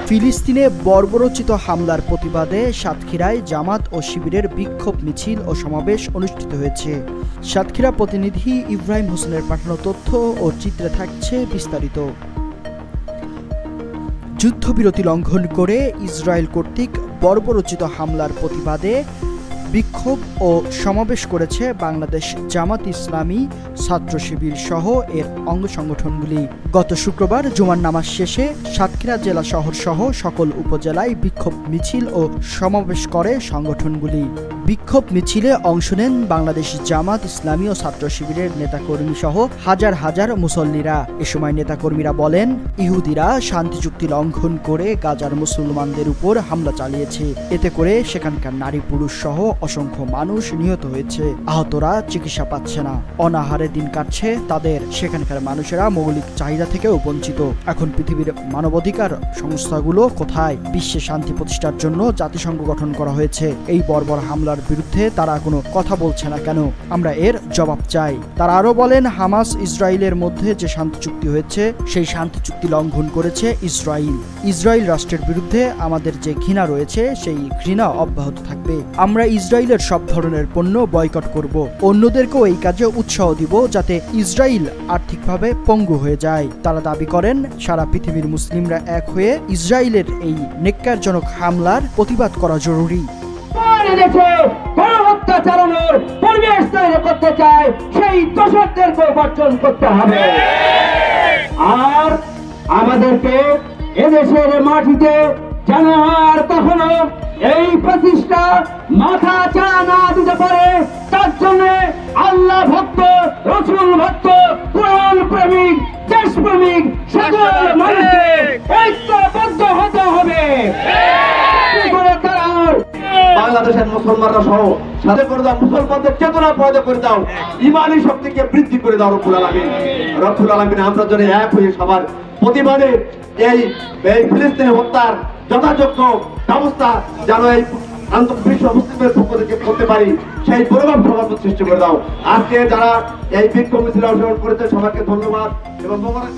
ফিলিস্তিনে বর্বরোচিত হামলার প্রতিবাদে সাতক্ষীরায় জামাত ও শিবিরের বিক্ষোভ মিছিল ও সমাবেশ অনুষ্ঠিত হয়েছে। সাতক্ষীরা প্রতিনিধি ইব্রাহিম হোসেনের পাঠানো তথ্য ও চিত্রে থাকছে বিস্তারিত। যুদ্ধবিরতি লঙ্ঘন করে ইসরায়েল কর্তৃক বর্বরোচিত হামলার প্রতিবাদে বিক্ষোভ ও সমাবেশ করেছে বাংলাদেশ জামাত ইসলামী ছাত্র শিবির সহ এর অঙ্গ সংগঠনগুলি। গত শুক্রবার জুমার নামাজ শেষে সাতক্ষীরা জেলা শহর সহ সকল উপজেলায় বিক্ষোভ মিছিল ও সমাবেশ করে সংগঠনগুলি। বিক্ষোভ মিছিলে অংশ নেন বাংলাদেশ জামাত ইসলামী ও ছাত্র শিবিরের নেতাকর্মী সহ হাজার হাজার মুসল্লিরা। এ সময় নেতাকর্মীরা বলেন, ইহুদিরা শান্তি চুক্তি লঙ্ঘন করে গাজার মুসলমানদের উপর হামলা চালিয়েছে। এতে করে সেখানকার নারী পুরুষ সহ অসংখ্য মানুষ নিহত হয়েছে। আহতরা চিকিৎসা পাচ্ছে না, অনাহারে দিন কাটছে তাদের। সেখানকার মানুষেরা মৌলিক চাহিদা থেকেও বঞ্চিত। এখন পৃথিবীর মানবাধিকার সংস্থাগুলো কোথায়? বিশ্বে শান্তি প্রতিষ্ঠার জন্য জাতিসংঘ গঠন করা হয়েছে। এই বর্বর হামলার বিরুদ্ধে তারা কোনো কথা বলছে না কেন? আমরা এর জবাব চাই। তারা আরো বলেন, হামাস ইসরায়েলের মধ্যে যে শান্তি চুক্তি হয়েছে সেই শান্তি চুক্তি লঙ্ঘন করেছে ইসরায়েল। ইসরায়েল রাষ্ট্রের বিরুদ্ধে আমাদের যে ঘৃণা রয়েছে সেই ঘৃণা অব্যাহত থাকবে। আমরা ইসরায়েলের সব ধরনের পণ্য বয়কট করব। অন্যদেরকেও এই কাজে উৎসাহ দিব যাতে ইসরায়েল আর্থিকভাবে পঙ্গু হয়ে যায়। তারা দাবি করেন, সারা পৃথিবীর মুসলিমরা এক হয়ে ইসরায়েলের এই নেক্কারজনক হামলার প্রতিবাদ করা জরুরি। গণহত্যা চালানোর পরিবেশ তৈরি করতে চায় সেই দোষরদেরকে বর্জন করতে হবে। আর আমাদেরকে এদেশের মাটিতে যেন আর কখনো এই প্রতিষ্ঠা মাথা চা না দিতে পারে, তার জন্য আল্লাহ ভক্ত, রসুল ভক্ত, কোরআন প্রেমিক, দেশপ্রেমিক সকল মানুষকে ঐক্যবদ্ধ হতে হবে। বাংলাদেশের মুসলমানরা সহ সাথে করে দাও, মুসলমানদের চেতনা পয়দা করে দাও, ইমানি শক্তিকে বৃদ্ধি করে দাও রব্বুল আলামিন। রব্বুল আলামিন আমরা যেন এক হয়ে সবার প্রতিবাদে এই ফিলিস্তিনি হত্যার যথাযোগ্য ব্যবস্থা যেন এই বিশ্ব মুসলিমের পক্ষ থেকে করতে পারি, সেই প্রভাব সবার সৃষ্টি করে দাও। আজকে যারা এই বিক্ষোভ মিছিলে অংশগ্রহণ করেছে সবাইকে ধন্যবাদ এবং মোবারক।